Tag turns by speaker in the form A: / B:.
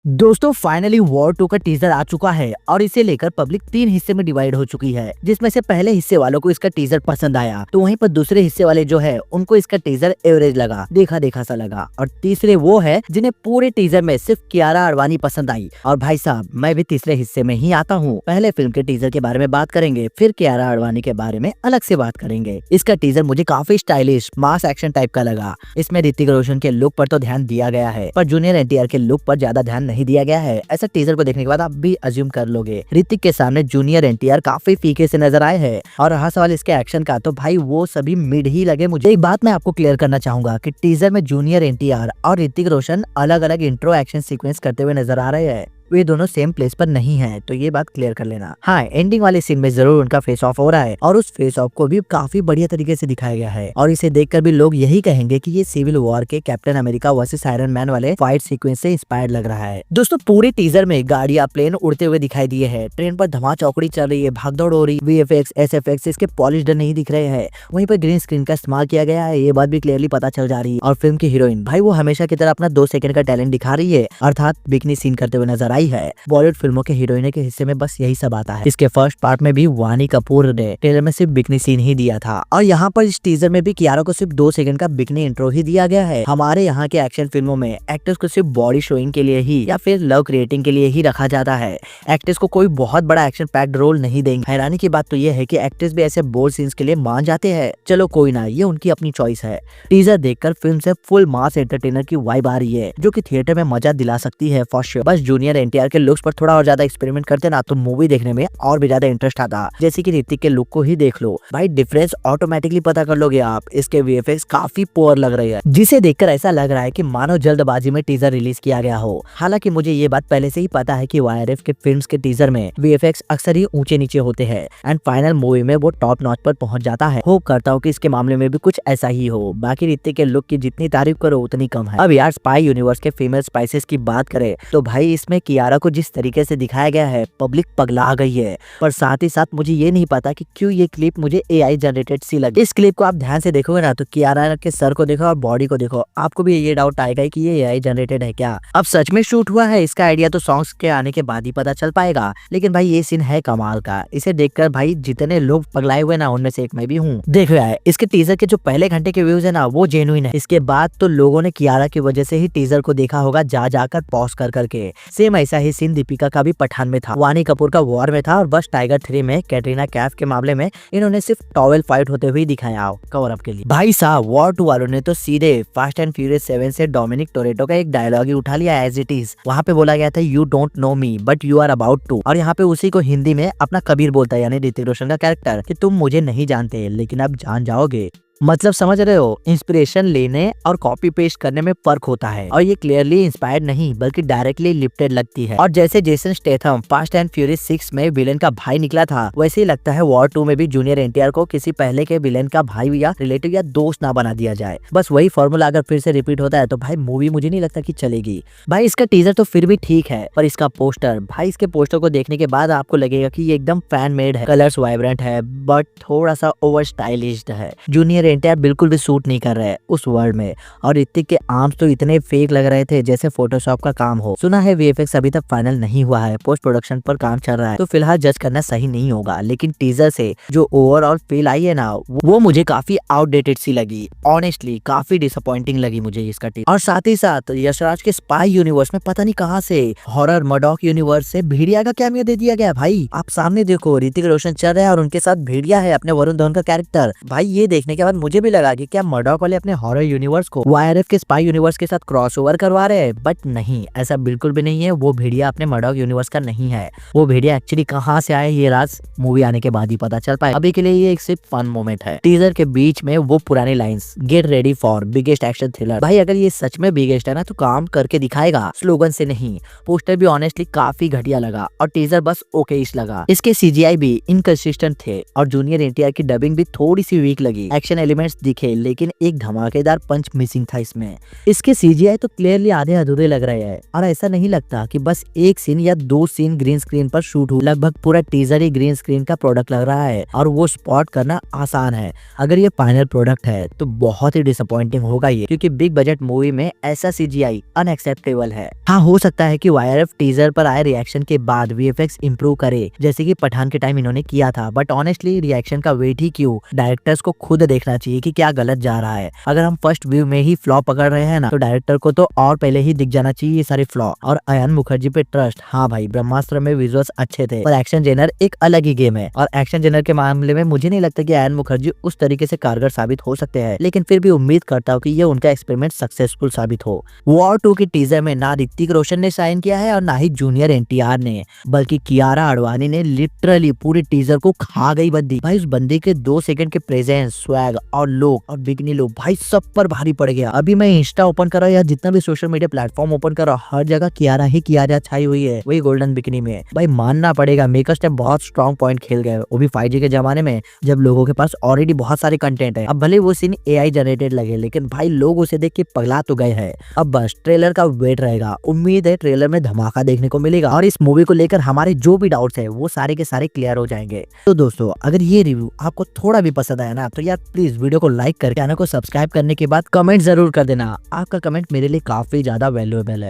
A: दोस्तों finally war 2 का teaser आ चुका है और इसे लेकर पब्लिक 3 हिस्से में डिवाइड हो चुकी है, जिसमें से पहले हिस्से वालों को इसका टीजर पसंद आया तो वहीं पर दूसरे हिस्से वाले जो है उनको इसका टीजर एवरेज लगा, देखा देखा सा लगा। और तीसरे वो है जिन्हें पूरे टीजर में सिर्फ कियारा अडवाणी पसंद आई। और भाई साहब मैं भी तीसरे हिस्से में ही आता हूँ। पहले फिल्म के टीजर के बारे में बात करेंगे, फिर कियारा अडवाणी के बारे में अलग से बात करेंगे। इसका टीजर मुझे काफी स्टाइलिश मास एक्शन टाइप का लगा। इसमें ऋतिक रोशन के लुक पर तो ध्यान दिया गया है, पर जूनियर एनटीआर के लुक पर ज्यादा ध्यान नहीं दिया गया है। ऐसा टीजर को देखने के बाद आप भी अज्यूम कर लोगे। ऋतिक के सामने जूनियर एनटीआर काफी फीके से नजर आए हैं। और रहा सवाल इसके एक्शन का, तो भाई वो सभी मिड ही लगे मुझे। एक बात मैं आपको क्लियर करना चाहूंगा कि टीजर में जूनियर एनटीआर और ऋतिक रोशन अलग अलग इंट्रो एक्शन सीक्वेंस करते हुए नजर आ रहे हैं। वे दोनों सेम प्लेस पर नहीं है, तो ये बात क्लियर कर लेना। हाँ, एंडिंग वाले सीन में जरूर उनका फेस ऑफ हो रहा है और उस फेस ऑफ को भी काफी बढ़िया तरीके से दिखाया गया है। और इसे देखकर भी लोग यही कहेंगे कि ये सिविल वॉर के captain America versus iron man वाले फाइट सीक्वेंस से इंस्पायर्ड लग रहा है। दोस्तों पूरे टीजर में गाड़ियां प्लेन उड़ते हुए दिखाई दिए है, ट्रेन पर धमा चौकड़ी चल रही है, भागदौड़ हो रही, वीएफएक्स एसएफएक्स इसके पॉलिश्ड नहीं दिख रहे हैं। वहीं पर ग्रीन स्क्रीन का इस्तेमाल किया गया है, ये बात भी क्लियरली पता चल जा रही है। और फिल्म की हीरोइन भाई वो हमेशा की तरह अपना 2 सेकंड का टैलेंट दिखा रही है, अर्थात बिकनी सीन करते हुए नजर आई है। बॉलीवुड फिल्मों के हीरोइन के हिस्से में बस यही सब आता है। इसके फर्स्ट पार्ट में भी वानी कपूर ने ट्रेलर में सिर्फ बिकनी सीन ही दिया था, और यहाँ पर इस टीजर में भी कियारा को सिर्फ 2 सेकंड का बिकनी इंट्रो ही दिया गया है। हमारे यहाँ के एक्शन फिल्मों में एक्टर्स को सिर्फ बॉडी शोइंग के लिए ही या फिर लव क्रिएटिंग के लिए ही रखा जाता है। एक्टर्स को कोई बहुत बड़ा एक्शन पैक्ड रोल नहीं देंगे। हैरानी की बात तो ये है कि एक्टर्स भी ऐसे बोल्ड सीन्स के लिए मान जाते हैं। चलो कोई ना, ये उनकी अपनी चॉइस है। टीजर देखकर फिल्म से फुल मास एंटरटेनर की वाइब आ रही है, जो कि थिएटर में मजा दिला सकती है फॉर श्योर। बस जूनियर एनटीआर के लुक्स पर थोड़ा और ज्यादा एक्सपेरिमेंट करते ना तो मूवी देखने में और भी ज्यादा इंटरेस्ट आता। जैसे कि ऋतिक के लुक को ही देख लो भाई, डिफरेंस ऑटोमेटिकली पता कर लोगे आप। इसके वीएफएक्स काफी पुअर लग रही है, जिसे देखकर ऐसा लग रहा है कि मानो जल्दबाजी में टीजर रिलीज किया गया हो। हालांकि मुझे ये बात पहले से ही पता है कि वाईआरएफ के फिल्म्स के टीजर में वीएफएक्स अक्सर ही ऊंचे नीचे होते हैं एंड फाइनल मूवी में वो टॉप नॉच पर पहुंच जाता है। होप करता हूँ कि इसके मामले में भी कुछ ऐसा ही हो। बाकी ऋतिक के लुक की जितनी तारीफ करो उतनी कम है। अब यार स्पाई यूनिवर्स के फीमेल स्पाइसेस की बात करें तो भाई इसमें कियारा को जिस तरीके से दिखाया गया है पब्लिक पगला गई है। पर साथ ही साथ मुझे ये नहीं पता कि क्यों ये क्लिप मुझे एआई जनरेटेड सी लगी। इस क्लिप को आप ध्यान से देखोगे ना तो कियारा के सर को देखो और बॉडी को देखो, आपको भी ये डाउट आएगा कि ये एआई जनरेटेड है क्या। अब सच में शूट हुआ है इसका आइडिया तो सॉन्ग्स के आने के बाद ही पता चल पाएगा। लेकिन भाई ये सीन है कमाल का। इसे देखकर भाई जितने लोग पगलाए हुए ना उनमें से एक मैं भी हूँ। देखो यार इसके टीजर के जो पहले घंटे के व्यूज है ना वो जेन्युइन है। इसके बाद तो लोगों ने कियारा की वजह से ही टीजर को देखा होगा जा जाकर पॉज कर करके। सेम ऐसा ही सीन दीपिका का भी पठान में था, वानी कपूर का वॉर में था, और बस टाइगर 3 में कैटरीना कैफ के मामले में इन्होंने सिर्फ टॉवेल फाइट होते हुए दिखाया कवर अप के लिए। भाई साहब वॉर 2 वालों ने तो सीधे फास्ट एंड फ्यूरियस 7 से डोमिनिक टोरेटो का एक डायलॉग ही उठा लिया एज इट इज। वहाँ पे बोला गया था you don't know me but you are about to, और यहाँ पे उसी को हिंदी में अपना कबीर बोलता है यानी ऋतिक रोशन का कैरेक्टर कि तुम मुझे नहीं जानते लेकिन अब जान जाओगे। मतलब समझ रहे हो, इंस्पिरेशन लेने और कॉपी पेस्ट करने में फर्क होता है, और ये क्लियरली इंस्पायर्ड नहीं बल्कि डायरेक्टली लिफ्टेड लगती है। और जैसे Jason Statham fast and furious 6 में विलेन का भाई निकला था, वैसे ही लगता है वॉर 2 में भी जूनियर एनटीआर को किसी पहले के विलेन का भाई या रिलेटिव या दोस्त ना बना दिया जाए। बस वही फॉर्मूला अगर फिर से रिपीट होता है तो भाई मूवी मुझे नहीं लगता कि चलेगी। भाई इसका टीजर तो फिर भी ठीक है, पर इसका पोस्टर, भाई इसके पोस्टर को देखने के बाद आपको लगेगा कि ये एकदम फैन मेड है। कलर्स वाइब्रेंट है बट थोड़ा सा ओवर स्टाइलिश्ड है। जूनियर एनटीआर बिल्कुल भी सूट नहीं कर रहा है उस वर्ल्ड में, और ऋतिक के आर्म्स तो इतने फेक लग रहे थे जैसे फोटोशॉप का काम हो। सुना है वीएफएक्स अभी तक फाइनल नहीं हुआ है, पोस्ट प्रोडक्शन पर काम चल रहा है, तो फिलहाल जज करना सही नहीं होगा। लेकिन टीजर से जो ओवरऑल फील आई है ना वो मुझे काफी आउटडेटेड सी लगी। ऑनेस्टली काफी डिसअपॉइंटिंग लगी मुझे इसका टीजर। और साथ ही साथ यशराज के स्पाई यूनिवर्स में पता नहीं कहाँ से हॉरर मर्डॉक यूनिवर्स से भेड़िया का कैमियो दे दिया गया। भाई आप सामने देखो ऋतिक रोशन चल रहा है और उनके साथ भेड़िया है अपने वरुण धवन का कैरेक्टर। भाई ये देखने के बाद मुझे भी लगा कि क्या मर्डॉक वाले अपने हॉरर यूनिवर्स को वाईआरएफ के स्पाई यूनिवर्स के साथ क्रॉसओवर करवा रहे हैं, बट नहीं, ऐसा बिल्कुल भी नहीं है। वो भेड़िया अपने मर्डॉक यूनिवर्स का नहीं है। वो भेड़िया एक्चुअली कहाँ से आए ये राज मूवी आने के बाद ही पता चल पाए। अभी के लिए ये एक सिर्फ फन मोमेंट है। टीजर के बीच में वो पुरानी lines get ready for biggest action thriller, भाई अगर ये सच में बिगेस्ट है ना तो काम करके दिखाएगा, स्लोगन से नहीं। पोस्टर भी ऑनेस्टली काफी घटिया लगा और टीजर बस ओकेइश लगा। इसके सीजीआई भी इनकंसिस्टेंट थे और जूनियर एनटीआर की डबिंग भी थोड़ी सी वीक लगी। एक्शन एलिमेंट्स दिखे, लेकिन एक धमाकेदार पंच मिसिंग था इसमें। इसके सीजीआई तो क्लियरली आधे अधूरे लग रहे हैं और ऐसा नहीं लगता कि बस एक सीन या दो सीन ग्रीन स्क्रीन पर शूट हुआ। लगभग पूरा टीजर ही ग्रीन स्क्रीन का प्रोडक्ट लग रहा है और वो स्पॉट करना आसान है। अगर ये फाइनल प्रोडक्ट है तो बहुत ही डिसअपॉइंटिंग होगा ये, क्योंकि बिग बजट मूवी में ऐसा सीजीआई अनएक्सेप्टेबल है। हाँ, हो सकता है कि वाईआरएफ टीजर पर आए रिएक्शन के बाद वीएफएक्स इंप्रूव करे, जैसे कि पठान के टाइम इन्होंने किया था, बट ऑनेस्टली रिएक्शन का वेट ही क्यों, डायरेक्टर्स को खुद देखना चाहिए कि क्या गलत जा रहा है। अगर हम फर्स्ट व्यू में ही फ्लॉ पकड़ रहे हैं ना, तो डायरेक्टर को तो और पहले ही दिख जाना चाहिए ये सारे फ्लॉ। और अयान मुखर्जी पे ट्रस्ट। हाँ भाई, ब्रह्मास्त्र में विजुअल्स अच्छे थे, पर एक्शन जेनर एक अलग ही गेम है, और एक्शन जेनर के मामले में मुझे नहीं लगता कि अयान मुखर्जी उस तरीके से कारगर साबित हो सकते हैं, लेकिन फिर भी उम्मीद करता हूँ कि ये उनका एक्सपेरिमेंट सक्सेसफुल साबित हो। वॉर 2 के टीजर में ना ऋतिक रोशन ने साइन किया है और ना ही जूनियर एनटीआर ने, बल्कि कियारा आडवाणी ने लिटरली पूरे टीजर को खा गई बंदी। भाई उस बंदी के 2 सेकंड के प्रेजेंस, स्वैग और लुक और बिकनी लुक भाई सब पर भारी पड़ गया। अभी मैं इंस्टा ओपन कर रहा हूँ या जितना भी सोशल मीडिया प्लेटफॉर्म ओपन कर रहा हूँ, हर जगह कियारा छाई हुई है, वही गोल्डन बिकनी में। भाई मानना पड़ेगा, मेकर्स ने बहुत स्ट्रॉन्ग पॉइंट खेल गए, वो भी 5G के जमाने में, जब लोगों के पास ऑलरेडी बहुत सारे कंटेंट है। अब भले वो सीन एआई जनरेटेड लगे, लेकिन भाई लोग उसे देख के पगला तो गए हैं। अब बस ट्रेलर का वेट रहेगा। उम्मीद है ट्रेलर में धमाका देखने को मिलेगा और इस मूवी को लेकर हमारे जो भी डाउट्स है वो सारे के सारे क्लियर हो जाएंगे। तो दोस्तों, अगर ये रिव्यू आपको थोड़ा भी पसंद आया ना, तो यार प्लीज वीडियो को लाइक करके, चैनल को सब्सक्राइब करने के बाद कमेंट जरूर कर देना। आपका कमेंट मेरे लिए काफी ज्यादा वैल्यूएबल है।